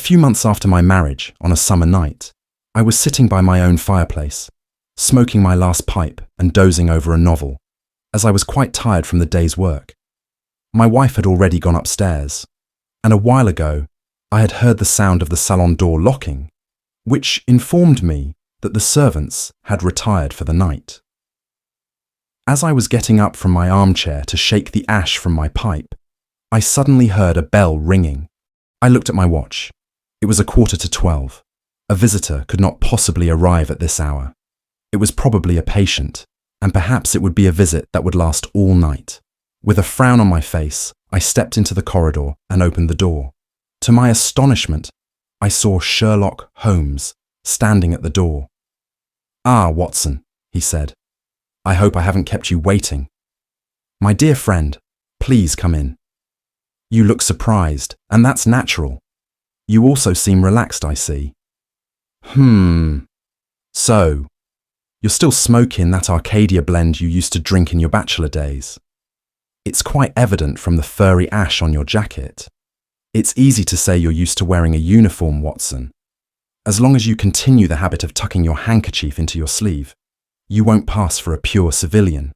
few months after my marriage, on a summer night, I was sitting by my own fireplace, smoking my last pipe and dozing over a novel, as I was quite tired from the day's work. My wife had already gone upstairs, and a while ago I had heard the sound of the salon door locking, which informed me that the servants had retired for the night. As I was getting up from my armchair to shake the ash from my pipe, I suddenly heard a bell ringing. I looked at my watch. It was 11:45. A visitor could not possibly arrive at this hour. It was probably a patient, and perhaps it would be a visit that would last all night. With a frown on my face, I stepped into the corridor and opened the door. To my astonishment, I saw Sherlock Holmes standing at the door. "Ah, Watson," he said. "I hope I haven't kept you waiting." "My dear friend, please come in." "You look surprised, and that's natural. You also seem relaxed, I see." So, you're still smoking that Arcadia blend you used to drink in your bachelor days. It's quite evident from the furry ash on your jacket. It's easy to say you're used to wearing a uniform, Watson. As long as you continue the habit of tucking your handkerchief into your sleeve, you won't pass for a pure civilian.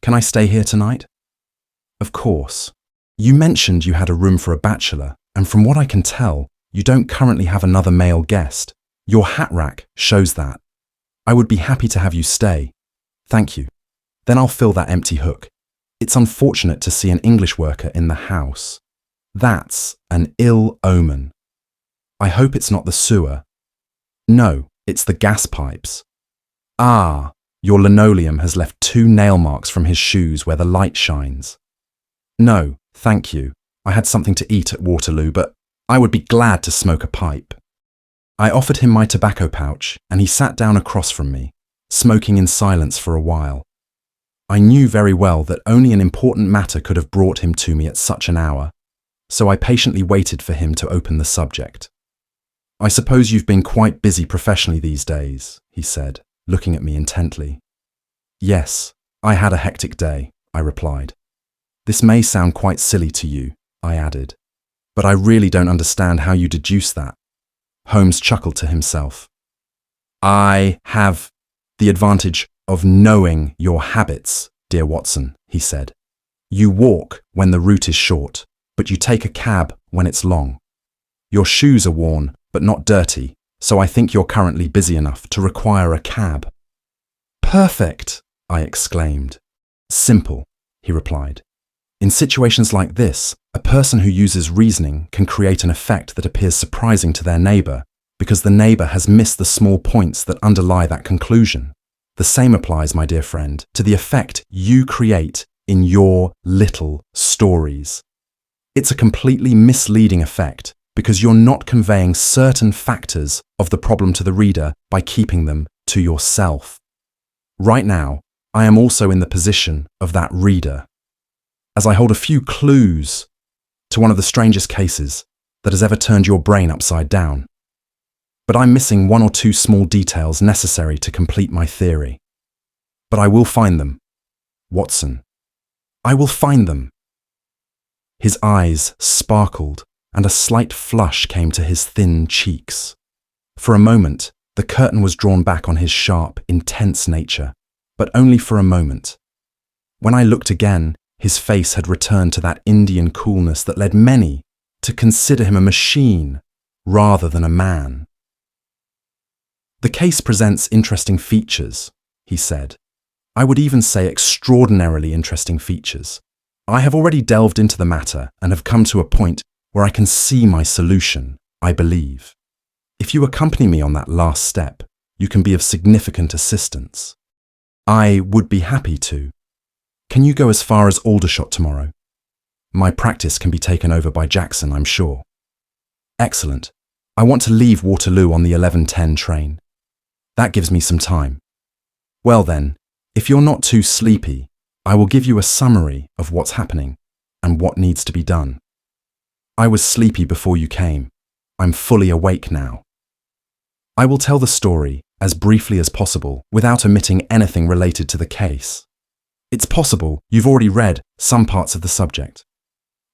Can I stay here tonight? Of course. You mentioned you had a room for a bachelor, and from what I can tell, you don't currently have another male guest. Your hat rack shows that. I would be happy to have you stay. Thank you. Then I'll fill that empty hook. It's unfortunate to see an English worker in the house. That's an ill omen. I hope it's not the sewer. No, it's the gas pipes. Ah, your linoleum has left 2 nail marks from his shoes where the light shines. No, thank you. I had something to eat at Waterloo, but I would be glad to smoke a pipe. I offered him my tobacco pouch, and he sat down across from me, smoking in silence for a while. I knew very well that only an important matter could have brought him to me at such an hour, so I patiently waited for him to open the subject. "I suppose you've been quite busy professionally these days," he said, looking at me intently. "Yes, I had a hectic day," I replied. "This may sound quite silly to you," I added, "but I really don't understand how you deduce that." Holmes chuckled to himself. "I have the advantage of knowing your habits, dear Watson," he said. "You walk when the route is short, but you take a cab when it's long. Your shoes are worn, but not dirty, so I think you're currently busy enough to require a cab." "Perfect!" I exclaimed. "Simple," he replied. "In situations like this, a person who uses reasoning can create an effect that appears surprising to their neighbour, because the neighbour has missed the small points that underlie that conclusion. The same applies, my dear friend, to the effect you create in your little stories. It's a completely misleading effect, because you're not conveying certain factors of the problem to the reader by keeping them to yourself. Right now, I am also in the position of that reader, as I hold a few clues to one of the strangest cases that has ever turned your brain upside down. But I'm missing 1 or 2 small details necessary to complete my theory. But I will find them. Watson, I will find them." His eyes sparkled, and a slight flush came to his thin cheeks. For a moment, the curtain was drawn back on his sharp, intense nature, but only for a moment. When I looked again, his face had returned to that Indian coolness that led many to consider him a machine rather than a man. "The case presents interesting features," he said. "I would even say extraordinarily interesting features. I have already delved into the matter and have come to a point where I can see my solution, I believe. If you accompany me on that last step, you can be of significant assistance." "I would be happy to. Can you go as far as Aldershot tomorrow? My practice can be taken over by Jackson, I'm sure." "Excellent. I want to leave Waterloo on the 11:10 train. That gives me some time. Well then, if you're not too sleepy, I will give you a summary of what's happening and what needs to be done. I was sleepy before you came. I'm fully awake now. I will tell the story as briefly as possible without omitting anything related to the case. It's possible you've already read some parts of the subject.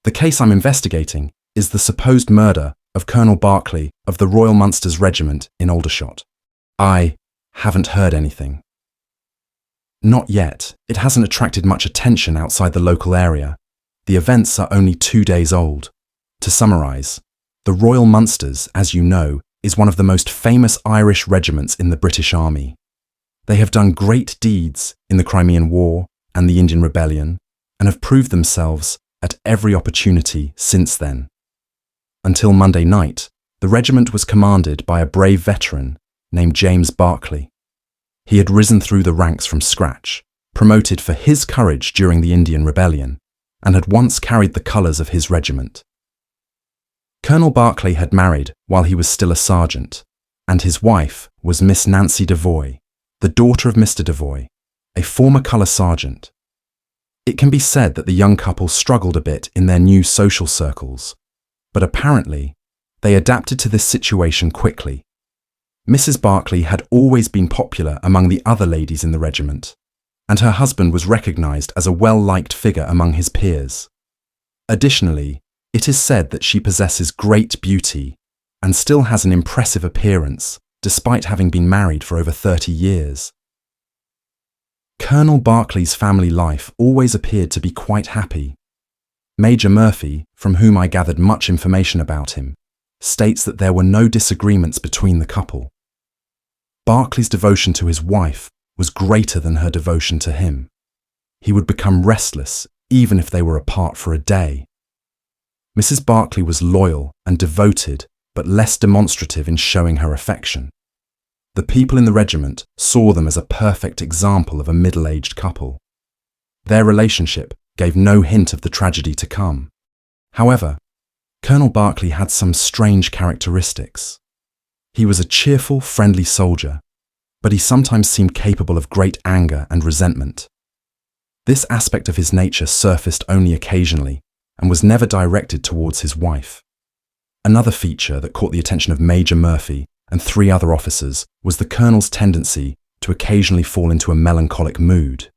The case I'm investigating is the supposed murder of Colonel Barclay of the Royal Munsters Regiment in Aldershot. I haven't heard anything. Not yet. It hasn't attracted much attention outside the local area. The events are only 2 days old. To summarise, the Royal Munsters, as you know, is one of the most famous Irish regiments in the British Army. They have done great deeds in the Crimean War and the Indian Rebellion and have proved themselves at every opportunity since then. Until Monday night, the regiment was commanded by a brave veteran named James Barclay. He had risen through the ranks from scratch, promoted for his courage during the Indian Rebellion, and had once carried the colours of his regiment. Colonel Barclay had married while he was still a sergeant, and his wife was Miss Nancy Devoy, the daughter of Mr. Devoy, a former colour sergeant. It can be said that the young couple struggled a bit in their new social circles, but apparently they adapted to this situation quickly. Mrs. Barclay had always been popular among the other ladies in the regiment, and her husband was recognised as a well-liked figure among his peers. Additionally, it is said that she possesses great beauty and still has an impressive appearance, despite having been married for over 30 years. Colonel Barclay's family life always appeared to be quite happy. Major Murphy, from whom I gathered much information about him, states that there were no disagreements between the couple. Barclay's devotion to his wife was greater than her devotion to him. He would become restless even if they were apart for a day. Mrs. Barclay was loyal and devoted, but less demonstrative in showing her affection. The people in the regiment saw them as a perfect example of a middle-aged couple. Their relationship gave no hint of the tragedy to come. However, Colonel Barclay had some strange characteristics. He was a cheerful, friendly soldier, but he sometimes seemed capable of great anger and resentment. This aspect of his nature surfaced only occasionally and was never directed towards his wife. Another feature that caught the attention of Major Murphy and 3 other officers was the colonel's tendency to occasionally fall into a melancholic mood.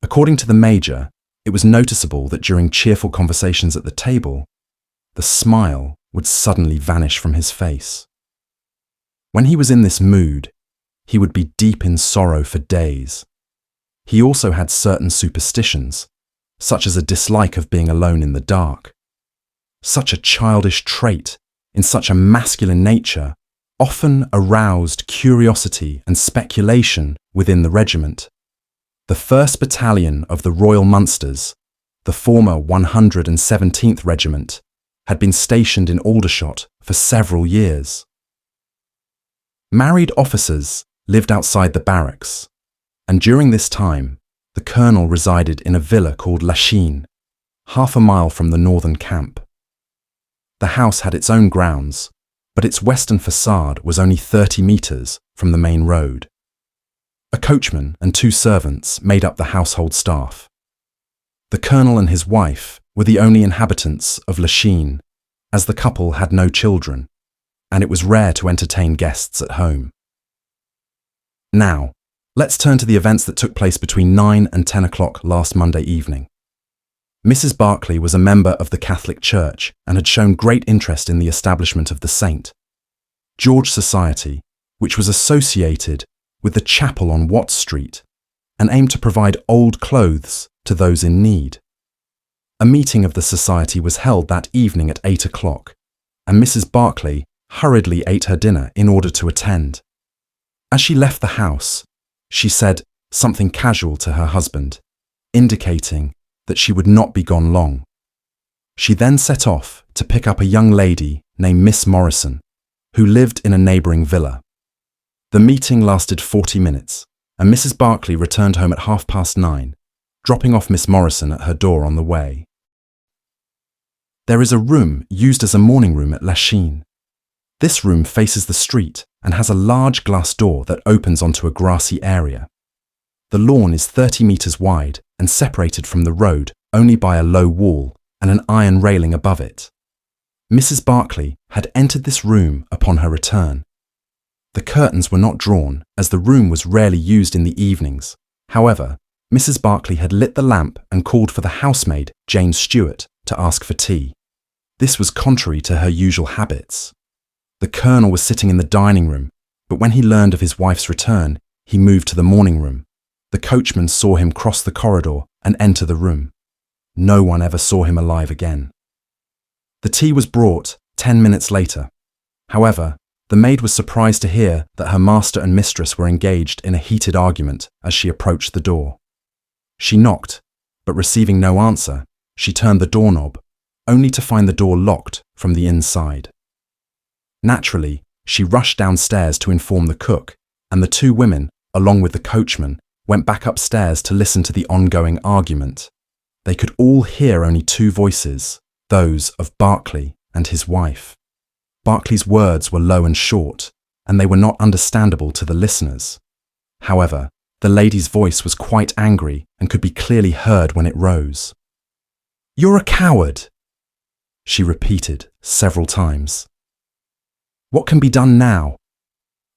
According to the major, it was noticeable that during cheerful conversations at the table, the smile would suddenly vanish from his face. When he was in this mood, he would be deep in sorrow for days. He also had certain superstitions, such as a dislike of being alone in the dark. Such a childish trait in such a masculine nature often aroused curiosity and speculation within the regiment. The 1st Battalion of the Royal Munsters, the former 117th Regiment, had been stationed in Aldershot for several years. Married officers lived outside the barracks, and during this time, the colonel resided in a villa called Lachine, half a mile from the northern camp. The house had its own grounds, but its western facade was only 30 metres from the main road. A coachman and 2 servants made up the household staff. The colonel and his wife were the only inhabitants of Lachine, as the couple had no children, and it was rare to entertain guests at home. Now, let's turn to the events that took place between 9 and 10 o'clock last Monday evening. Mrs. Barclay was a member of the Catholic Church and had shown great interest in the establishment of the St. George Society, which was associated with the chapel on Watt Street and aimed to provide old clothes to those in need. A meeting of the society was held that evening at 8 o'clock, and Mrs. Barclay hurriedly ate her dinner in order to attend. As she left the house, she said something casual to her husband, indicating that she would not be gone long. She then set off to pick up a young lady named Miss Morrison, who lived in a neighbouring villa. The meeting lasted 40 minutes, and Mrs. Barclay returned home at 9:30, dropping off Miss Morrison at her door on the way. There is a room used as a morning room at Lachine. This room faces the street and has a large glass door that opens onto a grassy area. The lawn is 30 metres wide and separated from the road only by a low wall and an iron railing above it. Mrs. Barclay had entered this room upon her return. The curtains were not drawn, as the room was rarely used in the evenings. However, Mrs. Barclay had lit the lamp and called for the housemaid, Jane Stewart, to ask for tea. This was contrary to her usual habits. The Colonel was sitting in the dining room, but when he learned of his wife's return, he moved to the morning room. The coachman saw him cross the corridor and enter the room. No one ever saw him alive again. The tea was brought 10 minutes later. However, the maid was surprised to hear that her master and mistress were engaged in a heated argument as she approached the door. She knocked, but receiving no answer, she turned the doorknob, only to find the door locked from the inside. Naturally, she rushed downstairs to inform the cook, and the two women, along with the coachman, went back upstairs to listen to the ongoing argument. They could all hear only two voices, those of Barclay and his wife. Barclay's words were low and short, and they were not understandable to the listeners. However, the lady's voice was quite angry and could be clearly heard when it rose. "You're a coward," she repeated several times. "What can be done now?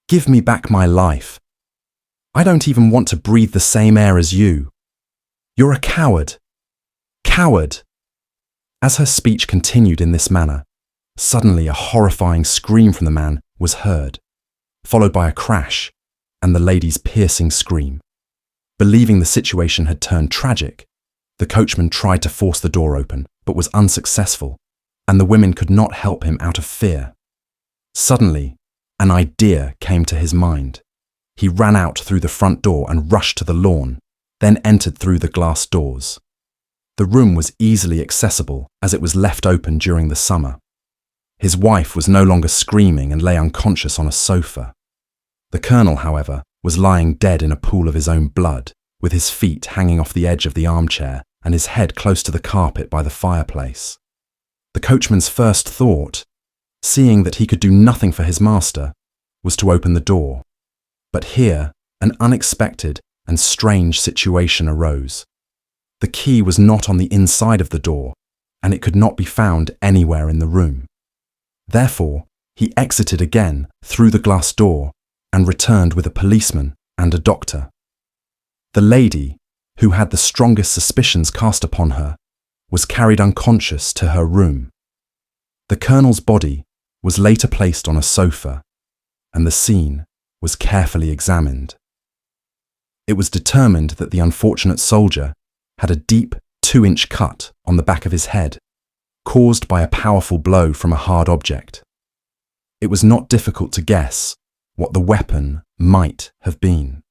Give me back my life. I don't even want to breathe the same air as you. You're a coward. Coward." As her speech continued in this manner, suddenly a horrifying scream from the man was heard, followed by a crash and the lady's piercing scream. Believing the situation had turned tragic, the coachman tried to force the door open, but was unsuccessful, and the women could not help him out of fear. Suddenly, an idea came to his mind. He ran out through the front door and rushed to the lawn, then entered through the glass doors. The room was easily accessible as it was left open during the summer. His wife was no longer screaming and lay unconscious on a sofa. The Colonel, however, was lying dead in a pool of his own blood, with his feet hanging off the edge of the armchair and his head close to the carpet by the fireplace. The coachman's first thought, seeing that he could do nothing for his master, was to open the door. But here, an unexpected and strange situation arose. The key was not on the inside of the door, and it could not be found anywhere in the room. Therefore, he exited again through the glass door and returned with a policeman and a doctor. The lady, who had the strongest suspicions cast upon her, was carried unconscious to her room. The Colonel's body was later placed on a sofa, and the scene was carefully examined. It was determined that the unfortunate soldier had a deep 2-inch cut on the back of his head, caused by a powerful blow from a hard object. It was not difficult to guess what the weapon might have been.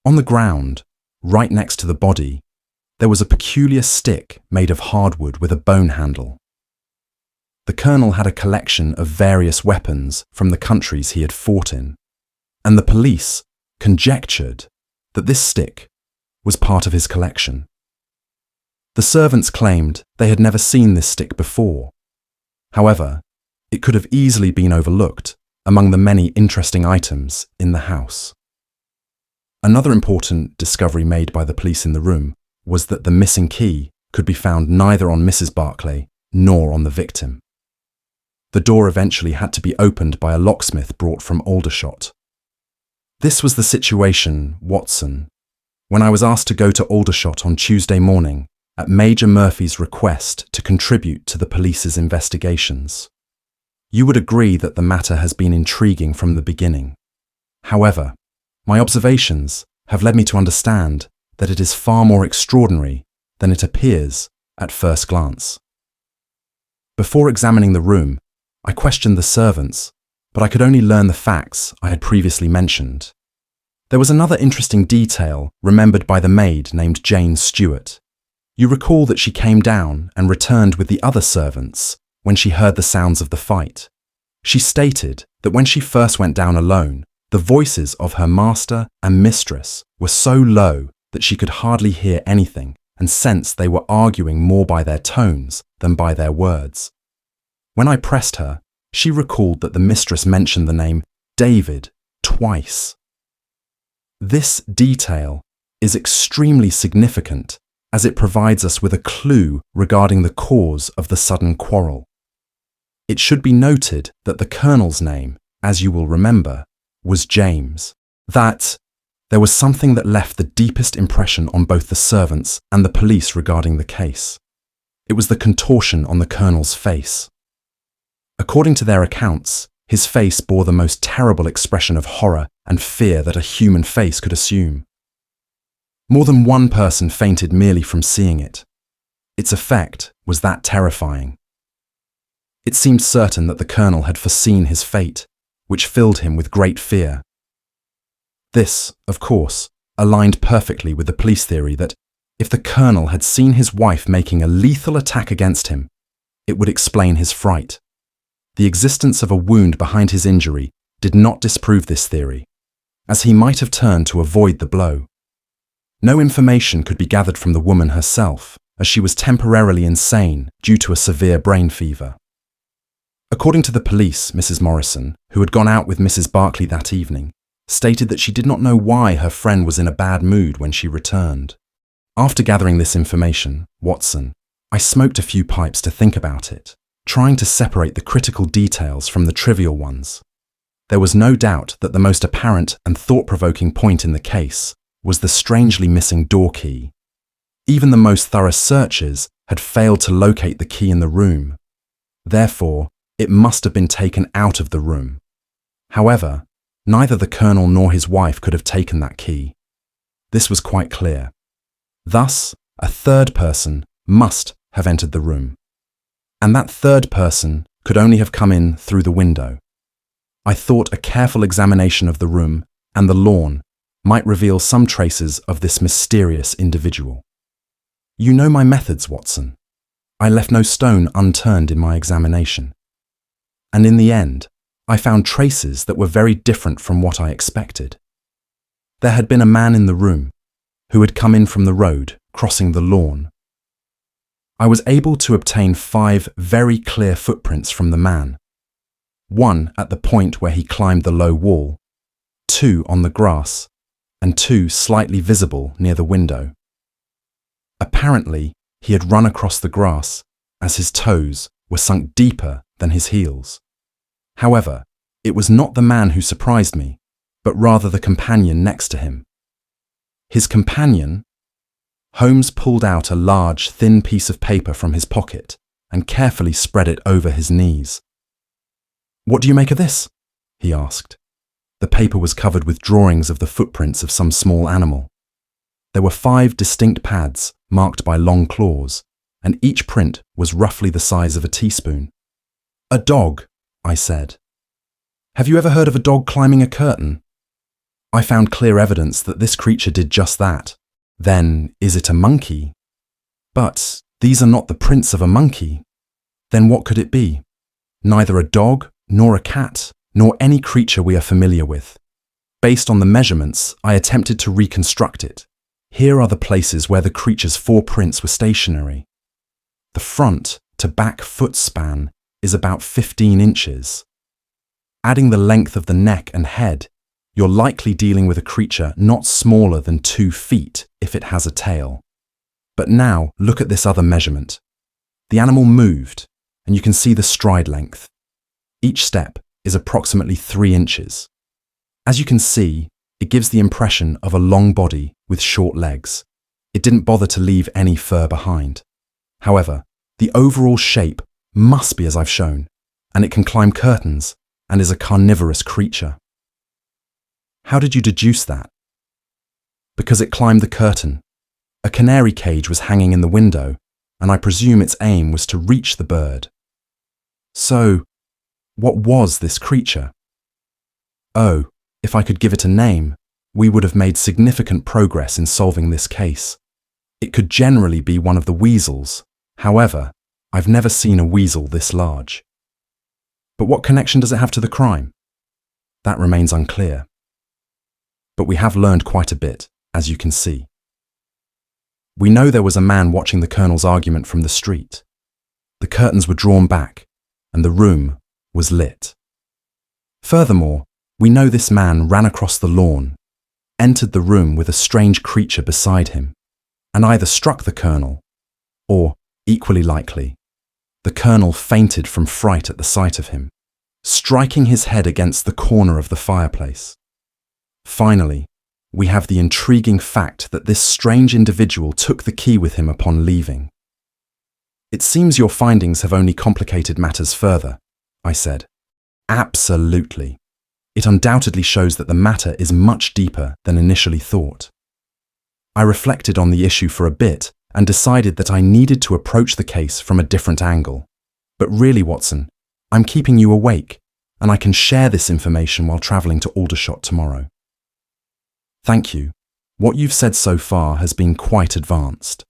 On the ground, right next to the body, there was a peculiar stick made of hardwood with a bone handle. The Colonel had a collection of various weapons from the countries he had fought in, and the police conjectured that this stick was part of his collection. The servants claimed they had never seen this stick before. However, it could have easily been overlooked among the many interesting items in the house. Another important discovery made by the police in the room was that the missing key could be found neither on Mrs. Barclay nor on the victim. The door eventually had to be opened by a locksmith brought from Aldershot. This was the situation, Watson, when I was asked to go to Aldershot on Tuesday morning at Major Murphy's request to contribute to the police's investigations. You would agree that the matter has been intriguing from the beginning. However, my observations have led me to understand that it is far more extraordinary than it appears at first glance. Before examining the room, I questioned the servants, but I could only learn the facts I had previously mentioned. There was another interesting detail remembered by the maid named Jane Stewart. You recall that she came down and returned with the other servants when she heard the sounds of the fight. She stated that when she first went down alone, the voices of her master and mistress were so low that she could hardly hear anything and sensed they were arguing more by their tones than by their words. When I pressed her, she recalled that the mistress mentioned the name David twice. This detail is extremely significant as it provides us with a clue regarding the cause of the sudden quarrel. It should be noted that the Colonel's name, as you will remember, was James. That there was something that left the deepest impression on both the servants and the police regarding the case. It was the contortion on the Colonel's face. According to their accounts, his face bore the most terrible expression of horror and fear that a human face could assume. More than one person fainted merely from seeing it. Its effect was that terrifying. It seemed certain that the Colonel had foreseen his fate, which filled him with great fear. This, of course, aligned perfectly with the police theory that if the Colonel had seen his wife making a lethal attack against him, it would explain his fright. The existence of a wound behind his injury did not disprove this theory, as he might have turned to avoid the blow. No information could be gathered from the woman herself, as she was temporarily insane due to a severe brain fever. According to the police, Mrs. Morrison, who had gone out with Mrs. Barclay that evening, stated that she did not know why her friend was in a bad mood when she returned. After gathering this information, Watson, I smoked a few pipes to think about it, trying to separate the critical details from the trivial ones. There was no doubt that the most apparent and thought-provoking point in the case was the strangely missing door key. Even the most thorough searchers had failed to locate the key in the room. Therefore, it must have been taken out of the room. However, neither the Colonel nor his wife could have taken that key. This was quite clear. Thus, a third person must have entered the room. And that third person could only have come in through the window. I thought a careful examination of the room and the lawn might reveal some traces of this mysterious individual. You know my methods, Watson. I left no stone unturned in my examination. And in the end, I found traces that were very different from what I expected. There had been a man in the room who had come in from the road, crossing the lawn. I was able to obtain 5 very clear footprints from the man. 1 at the point where he climbed the low wall, 2 on the grass, and 2 slightly visible near the window. Apparently, he had run across the grass as his toes were sunk deeper than his heels. However, it was not the man who surprised me, but rather the companion next to him. His companion? Holmes pulled out a large, thin piece of paper from his pocket and carefully spread it over his knees. "What do you make of this?" he asked. The paper was covered with drawings of the footprints of some small animal. There were 5 distinct pads marked by long claws, and each print was roughly the size of a teaspoon. "A dog," I said. "Have you ever heard of a dog climbing a curtain?" I found clear evidence that this creature did just that. Then, is it a monkey? But these are not the prints of a monkey. Then what could it be? Neither a dog, nor a cat, nor any creature we are familiar with. Based on the measurements, I attempted to reconstruct it. Here are the places where the creature's 4 prints were stationary. The front to back foot span is about 15 inches. Adding the length of the neck and head, you're likely dealing with a creature not smaller than 2 feet if it has a tail. But now look at this other measurement. The animal moved, and you can see the stride length. Each step is approximately 3 inches. As you can see, it gives the impression of a long body with short legs. It didn't bother to leave any fur behind. However, the overall shape must be as I've shown, and it can climb curtains and is a carnivorous creature. How did you deduce that? Because it climbed the curtain. A canary cage was hanging in the window, and I presume its aim was to reach the bird. So, what was this creature? Oh, if I could give it a name, we would have made significant progress in solving this case. It could generally be one of the weasels. However, I've never seen a weasel this large. But what connection does it have to the crime? That remains unclear. But we have learned quite a bit, as you can see. We know there was a man watching the Colonel's argument from the street. The curtains were drawn back, and the room was lit. Furthermore, we know this man ran across the lawn, entered the room with a strange creature beside him, and either struck the Colonel, or, equally likely, the Colonel fainted from fright at the sight of him, striking his head against the corner of the fireplace. Finally, we have the intriguing fact that this strange individual took the key with him upon leaving. It seems your findings have only complicated matters further, I said. Absolutely. It undoubtedly shows that the matter is much deeper than initially thought. I reflected on the issue for a bit and decided that I needed to approach the case from a different angle. But really, Watson, I'm keeping you awake, and I can share this information while travelling to Aldershot tomorrow. Thank you. What you've said so far has been quite advanced.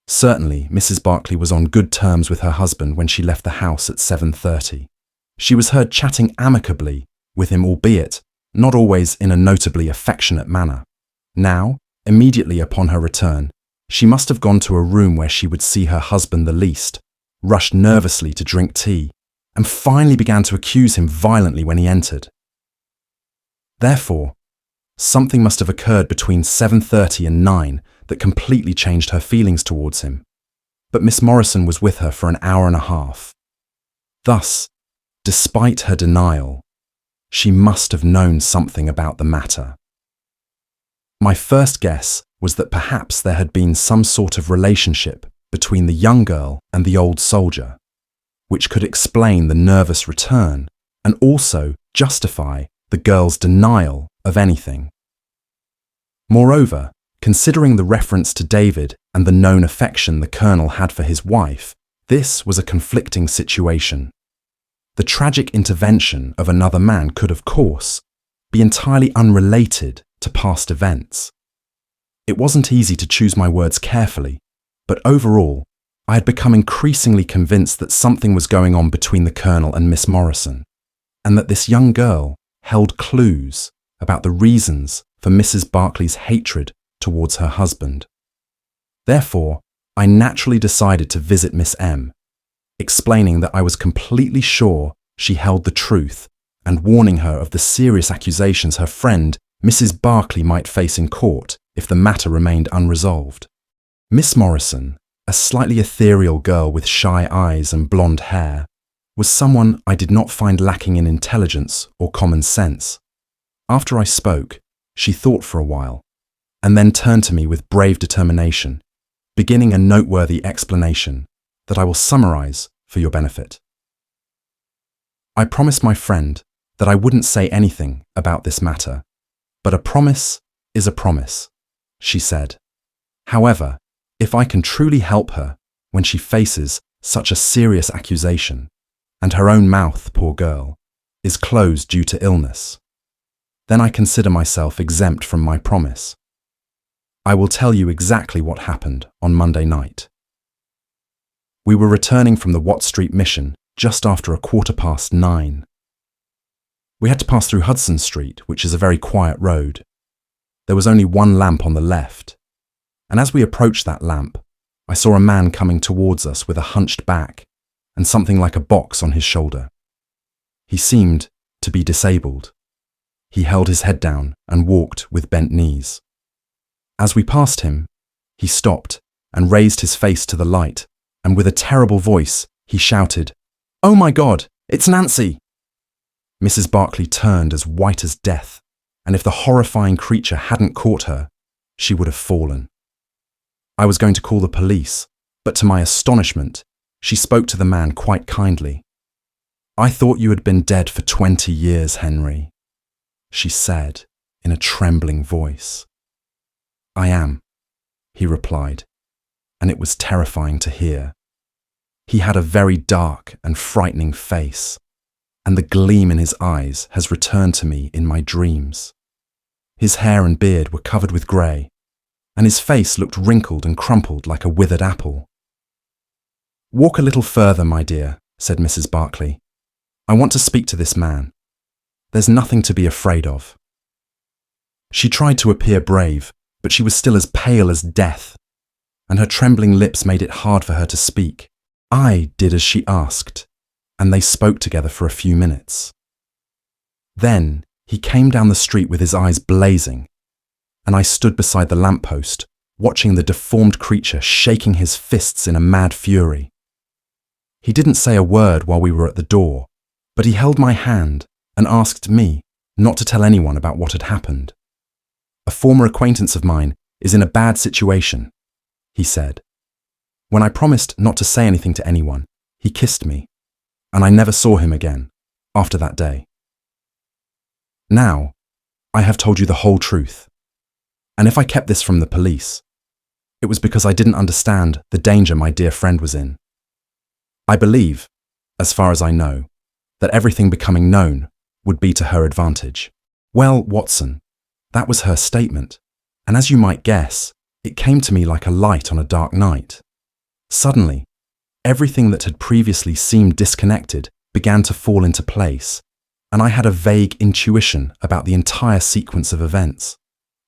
Certainly, Mrs. Barclay was on good terms with her husband when she left the house at 7:30. She was heard chatting amicably with him, albeit not always in a notably affectionate manner. Now, immediately upon her return, she must have gone to a room where she would see her husband the least, rushed nervously to drink tea, and finally began to accuse him violently when he entered. Therefore, something must have occurred between 7:30 and 9 that completely changed her feelings towards him. But Miss Morrison was with her for an hour and a half. Thus, despite her denial, she must have known something about the matter. My first guess was that perhaps there had been some sort of relationship between the young girl and the old soldier, which could explain the nervous return and also justify the girl's denial of anything. Moreover, considering the reference to David and the known affection the Colonel had for his wife, this was a conflicting situation. The tragic intervention of another man could, of course, be entirely unrelated to past events. It wasn't easy to choose my words carefully, but overall, I had become increasingly convinced that something was going on between the Colonel and Miss Morrison, and that this young girl held clues about the reasons for Mrs. Barclay's hatred towards her husband. Therefore, I naturally decided to visit Miss M, explaining that I was completely sure she held the truth and warning her of the serious accusations her friend, Mrs. Barclay, might face in court if the matter remained unresolved. Miss Morrison, a slightly ethereal girl with shy eyes and blonde hair, was someone I did not find lacking in intelligence or common sense. After I spoke, she thought for a while, and then turned to me with brave determination, beginning a noteworthy explanation that I will summarize for your benefit. I promised my friend that I wouldn't say anything about this matter, but a promise is a promise, she said. However, if I can truly help her when she faces such a serious accusation, and her own mouth, poor girl, is closed due to illness, then I consider myself exempt from my promise. I will tell you exactly what happened on Monday night. We were returning from the Watt Street mission just after 9:15. We had to pass through Hudson Street, which is a very quiet road. There was only one lamp on the left, and as we approached that lamp, I saw a man coming towards us with a hunched back and something like a box on his shoulder. He seemed to be disabled. He held his head down and walked with bent knees. As we passed him, he stopped and raised his face to the light, and with a terrible voice, he shouted, "Oh my God, it's Nancy!" Mrs. Barclay turned as white as death, and if the horrifying creature hadn't caught her, she would have fallen. I was going to call the police, but to my astonishment, she spoke to the man quite kindly. "I thought you had been dead for 20 years, Henry," she said in a trembling voice. "I am," he replied, and it was terrifying to hear. He had a very dark and frightening face, and the gleam in his eyes has returned to me in my dreams. His hair and beard were covered with grey, and his face looked wrinkled and crumpled like a withered apple. "Walk a little further, my dear," said Mrs. Barclay. "I want to speak to this man. There's nothing to be afraid of." She tried to appear brave, but she was still as pale as death, and her trembling lips made it hard for her to speak. I did as she asked, and they spoke together for a few minutes. Then he came down the street with his eyes blazing, and I stood beside the lamppost, watching the deformed creature shaking his fists in a mad fury. He didn't say a word while we were at the door, but he held my hand and asked me not to tell anyone about what had happened. "A former acquaintance of mine is in a bad situation," he said. When I promised not to say anything to anyone, he kissed me, and I never saw him again after that day. Now, I have told you the whole truth, and if I kept this from the police, it was because I didn't understand the danger my dear friend was in. I believe, as far as I know, that everything becoming known would be to her advantage. Well, Watson, that was her statement, and as you might guess, it came to me like a light on a dark night. Suddenly, everything that had previously seemed disconnected began to fall into place, and I had a vague intuition about the entire sequence of events.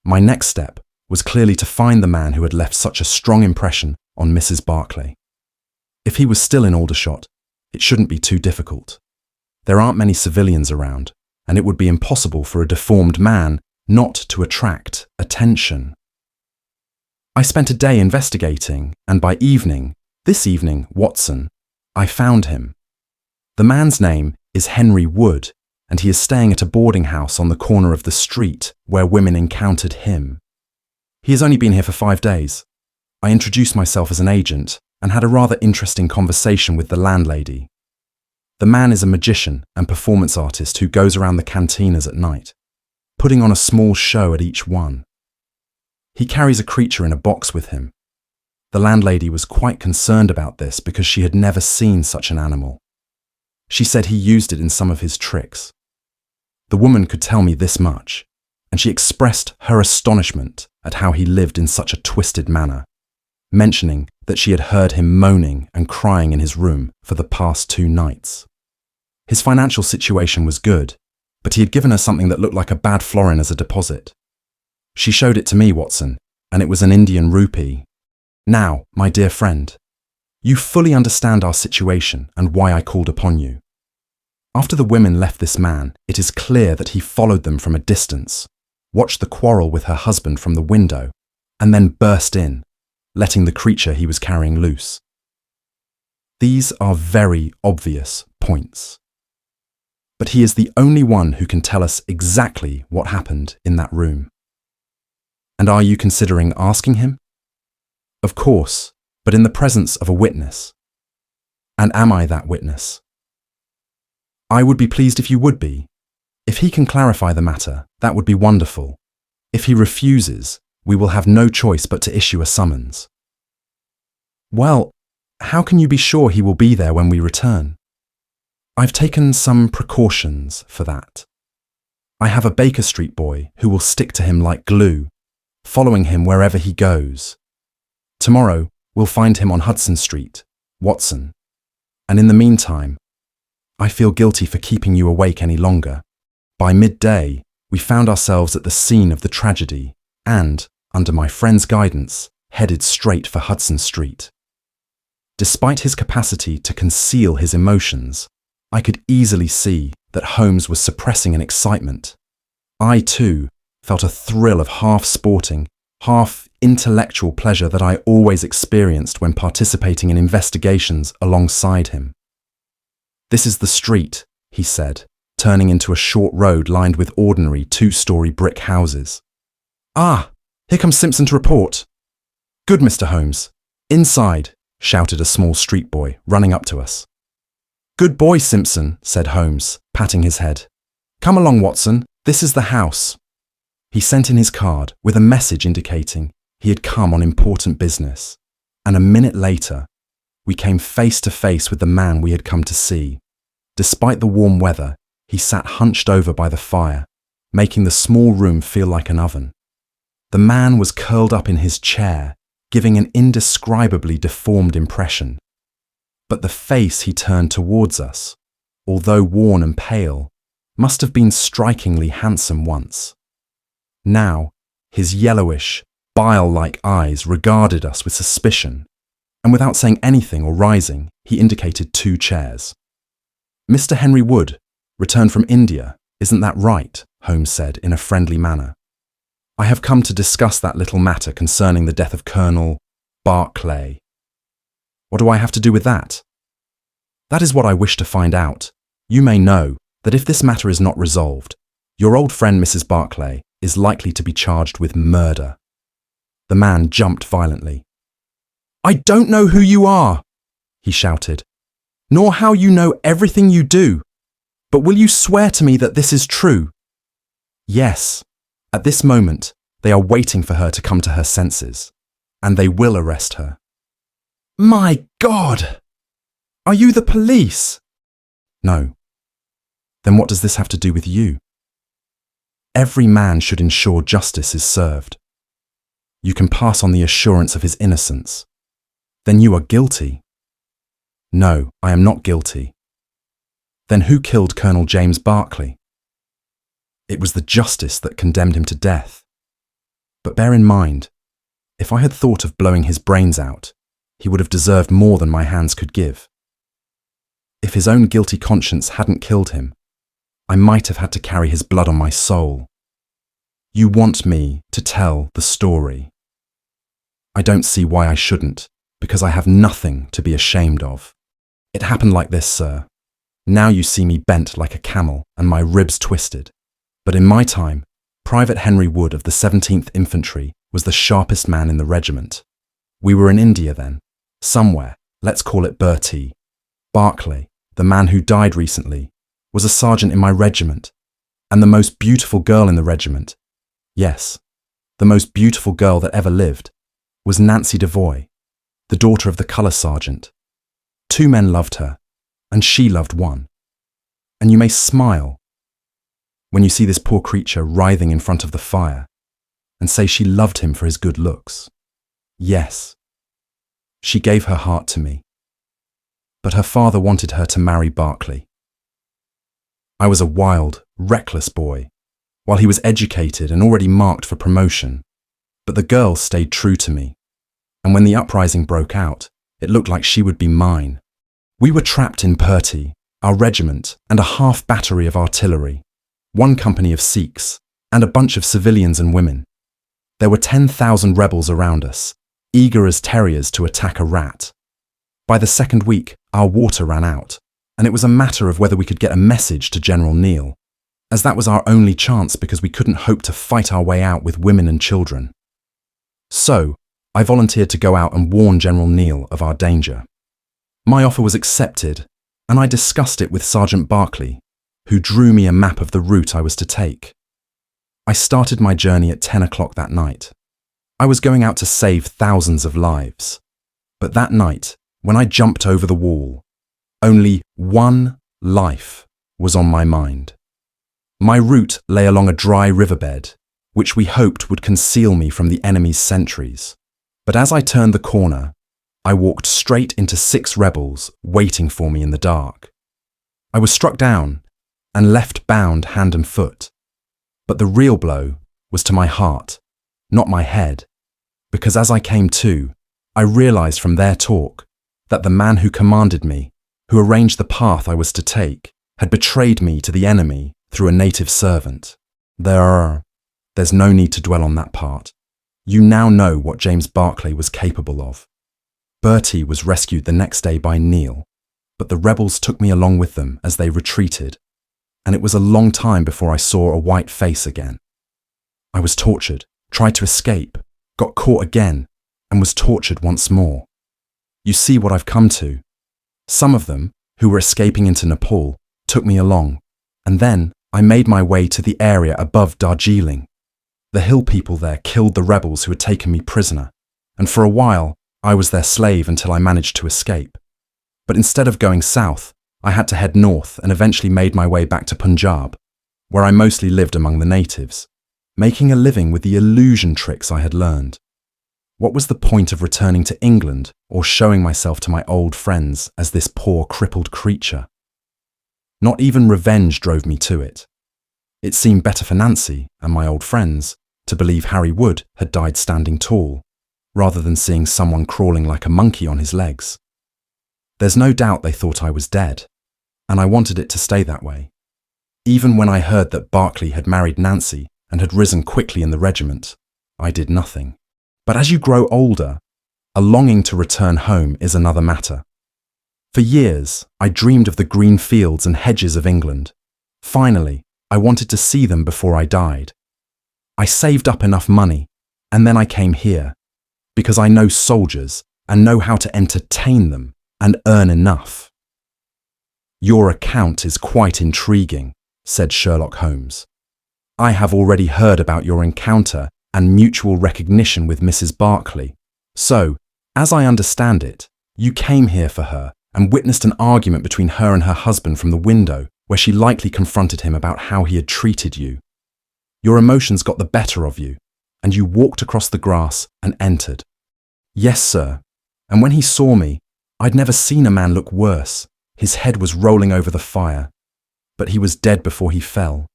My next step was clearly to find the man who had left such a strong impression on Mrs. Barclay. If he was still in Aldershot, it shouldn't be too difficult. There aren't many civilians around, and it would be impossible for a deformed man not to attract attention. I spent a day investigating, and by this evening, Watson, I found him. The man's name is Henry Wood, and he is staying at a boarding house on the corner of the street where women encountered him. He has only been here for 5 days. I introduced myself as an agent and had a rather interesting conversation with the landlady. The man is a magician and performance artist who goes around the cantinas at night, putting on a small show at each one. He carries a creature in a box with him. The landlady was quite concerned about this because she had never seen such an animal. She said he used it in some of his tricks. The woman could tell me this much, and she expressed her astonishment at how he lived in such a twisted manner, mentioning that she had heard him moaning and crying in his room for the past 2 nights. His financial situation was good, but he had given her something that looked like a bad florin as a deposit. She showed it to me, Watson, and it was an Indian rupee. Now, my dear friend, you fully understand our situation and why I called upon you. After the women left this man, it is clear that he followed them from a distance, watched the quarrel with her husband from the window, and then burst in, letting the creature he was carrying loose. These are very obvious points. But he is the only one who can tell us exactly what happened in that room. And are you considering asking him? Of course, but in the presence of a witness. And am I that witness? I would be pleased if you would be. If he can clarify the matter, that would be wonderful. If he refuses, we will have no choice but to issue a summons. Well, how can you be sure he will be there when we return? I've taken some precautions for that. I have a Baker Street boy who will stick to him like glue, following him wherever he goes. Tomorrow, we'll find him on Hudson Street, Watson. And in the meantime, I feel guilty for keeping you awake any longer. By midday, we found ourselves at the scene of the tragedy and, under my friend's guidance, headed straight for Hudson Street. Despite his capacity to conceal his emotions, I could easily see that Holmes was suppressing an excitement. I, too, felt a thrill of half-sporting, half-intellectual pleasure that I always experienced when participating in investigations alongside him. "This is the street," he said, turning into a short road lined with ordinary 2-story brick houses. "Ah, here comes Simpson to report." "Good, Mr. Holmes. Inside," shouted a small street boy, running up to us. "Good boy, Simpson," said Holmes, patting his head. "Come along, Watson. This is the house." He sent in his card with a message indicating he had come on important business, and a minute later, we came face to face with the man we had come to see. Despite the warm weather, he sat hunched over by the fire, making the small room feel like an oven. The man was curled up in his chair, giving an indescribably deformed impression. But the face he turned towards us, although worn and pale, must have been strikingly handsome once. Now, his yellowish, bile-like eyes regarded us with suspicion, and without saying anything or rising, he indicated 2 chairs. "Mr. Henry Wood, returned from India, isn't that right?" Holmes said in a friendly manner. "I have come to discuss that little matter concerning the death of Colonel Barclay." "What do I have to do with that?" "That is what I wish to find out. You may know that if this matter is not resolved, your old friend Mrs. Barclay is likely to be charged with murder." The man jumped violently. I don't know who you are, he shouted, nor how you know everything you do, but will you swear to me that this is true? Yes, at this moment, they are waiting for her to come to her senses, and they will arrest her. My God! Are you the police? No. Then what does this have to do with you? Every man should ensure justice is served. You can pass on the assurance of his innocence. Then you are guilty. No, I am not guilty. Then who killed Colonel James Barclay? It was the justice that condemned him to death. But bear in mind, if I had thought of blowing his brains out, he would have deserved more than my hands could give. If his own guilty conscience hadn't killed him, I might have had to carry his blood on my soul. You want me to tell the story. I don't see why I shouldn't, because I have nothing to be ashamed of. It happened like this, sir. Now you see me bent like a camel and my ribs twisted. But in my time, Private Henry Wood of the 17th Infantry was the sharpest man in the regiment. We were in India then, somewhere, let's call it Bertie. Barclay, the man who died recently, was a sergeant in my regiment, and the most beautiful girl in the regiment, yes, the most beautiful girl that ever lived, was Nancy Devoy, the daughter of the colour sergeant. 2 men loved her, and she loved one. And you may smile when you see this poor creature writhing in front of the fire, and say she loved him for his good looks. Yes, she gave her heart to me. But her father wanted her to marry Barclay. I was a wild, reckless boy, while he was educated and already marked for promotion. But the girl stayed true to me, and when the uprising broke out, it looked like she would be mine. We were trapped in Purty, our regiment, and a half battery of artillery, 1 company of Sikhs, and a bunch of civilians and women. There were 10,000 rebels around us, eager as terriers to attack a rat. By the 2nd week, our water ran out, and it was a matter of whether we could get a message to General Neil, as that was our only chance because we couldn't hope to fight our way out with women and children. So, I volunteered to go out and warn General Neil of our danger. My offer was accepted, and I discussed it with Sergeant Barclay, who drew me a map of the route I was to take. I started my journey at 10 o'clock that night. I was going out to save thousands of lives. But that night, when I jumped over the wall, only 1 life was on my mind. My route lay along a dry riverbed, which we hoped would conceal me from the enemy's sentries. But as I turned the corner, I walked straight into 6 rebels waiting for me in the dark. I was struck down and left bound hand and foot. But the real blow was to my heart, not my head, because as I came to, I realized from their talk that the man who commanded me, who arranged the path I was to take, had betrayed me to the enemy through a native servant. There's no need to dwell on that part. You now know what James Barclay was capable of. Bertie was rescued the next day by Neil, but the rebels took me along with them as they retreated, and it was a long time before I saw a white face again. I was tortured, tried to escape, got caught again, and was tortured once more. You see what I've come to. Some of them, who were escaping into Nepal, took me along, and then I made my way to the area above Darjeeling. The hill people there killed the rebels who had taken me prisoner, and for a while I was their slave until I managed to escape. But instead of going south, I had to head north and eventually made my way back to Punjab, where I mostly lived among the natives, making a living with the illusion tricks I had learned. What was the point of returning to England or showing myself to my old friends as this poor crippled creature? Not even revenge drove me to it. It seemed better for Nancy and my old friends to believe Harry Wood had died standing tall, rather than seeing someone crawling like a monkey on his legs. There's no doubt they thought I was dead, and I wanted it to stay that way. Even when I heard that Barclay had married Nancy and had risen quickly in the regiment, I did nothing. But as you grow older, a longing to return home is another matter. For years, I dreamed of the green fields and hedges of England. Finally, I wanted to see them before I died. I saved up enough money, and then I came here, because I know soldiers, and know how to entertain them and earn enough. Your account is quite intriguing, said Sherlock Holmes. I have already heard about your encounter and mutual recognition with Mrs. Barclay. So, as I understand it, you came here for her and witnessed an argument between her and her husband from the window, where she likely confronted him about how he had treated you. Your emotions got the better of you, and you walked across the grass and entered. Yes, sir. And when he saw me, I'd never seen a man look worse. His head was rolling over the fire, but he was dead before he fell.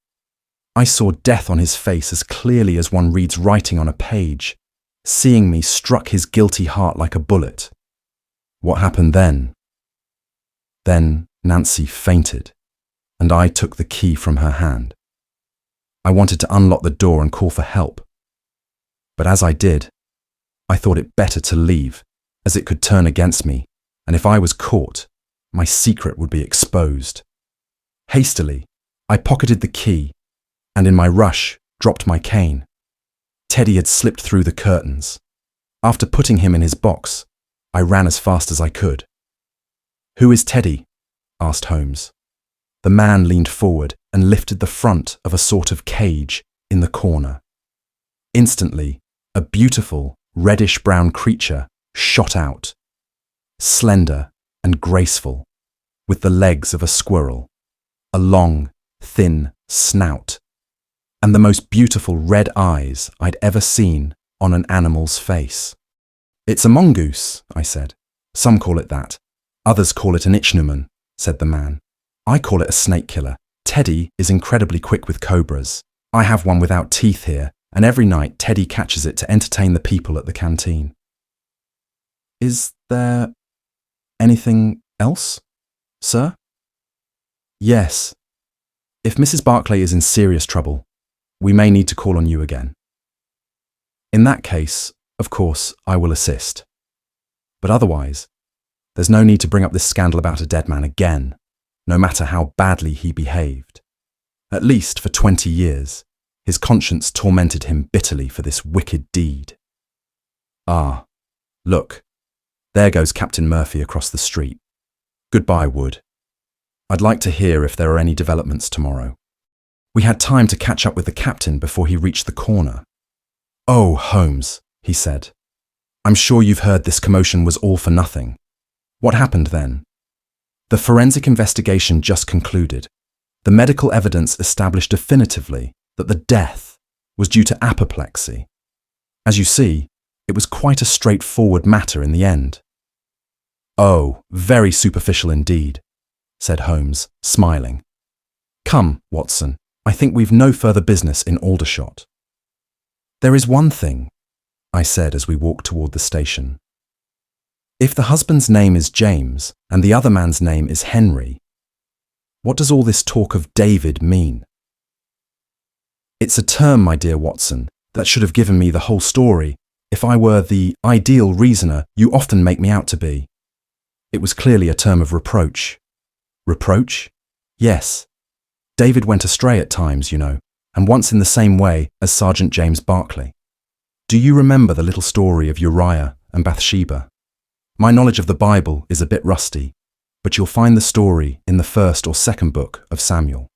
I saw death on his face as clearly as one reads writing on a page. Seeing me struck his guilty heart like a bullet. What happened then? Then Nancy fainted, and I took the key from her hand. I wanted to unlock the door and call for help. But as I did, I thought it better to leave, as it could turn against me, and if I was caught, my secret would be exposed. Hastily, I pocketed the key, and in my rush, dropped my cane. Teddy had slipped through the curtains. After putting him in his box, I ran as fast as I could. "Who is Teddy?" asked Holmes. The man leaned forward and lifted the front of a sort of cage in the corner. Instantly, a beautiful, reddish-brown creature shot out, slender and graceful, with the legs of a squirrel, a long, thin snout, and the most beautiful red eyes I'd ever seen on an animal's face. "It's a mongoose," I said. "Some call it that. Others call it an ichneumon," said the man. "I call it a snake killer. Teddy is incredibly quick with cobras. I have one without teeth here, and every night Teddy catches it to entertain the people at the canteen." "Is there anything else, sir?" "Yes. If Mrs. Barclay is in serious trouble, we may need to call on you again. In that case, of course, I will assist. But otherwise, there's no need to bring up this scandal about a dead man again, no matter how badly he behaved. At least for 20 years, his conscience tormented him bitterly for this wicked deed. Ah, look, there goes Captain Murphy across the street. Goodbye, Wood. I'd like to hear if there are any developments tomorrow." We had time to catch up with the captain before he reached the corner. "Oh, Holmes," he said. "I'm sure you've heard this commotion was all for nothing. What happened then?" "The forensic investigation just concluded. The medical evidence established definitively that the death was due to apoplexy. As you see, it was quite a straightforward matter in the end." "Oh, very superficial indeed," said Holmes, smiling. "Come, Watson, I think we've no further business in Aldershot." "There is one thing," I said as we walked toward the station. "If the husband's name is James and the other man's name is Henry, what does all this talk of David mean?" "It's a term, my dear Watson, that should have given me the whole story if I were the ideal reasoner you often make me out to be. It was clearly a term of reproach." "Reproach? Yes. David went astray at times, you know, and once in the same way as Sergeant James Barclay. Do you remember the little story of Uriah and Bathsheba? My knowledge of the Bible is a bit rusty, but you'll find the story in the first or second book of Samuel.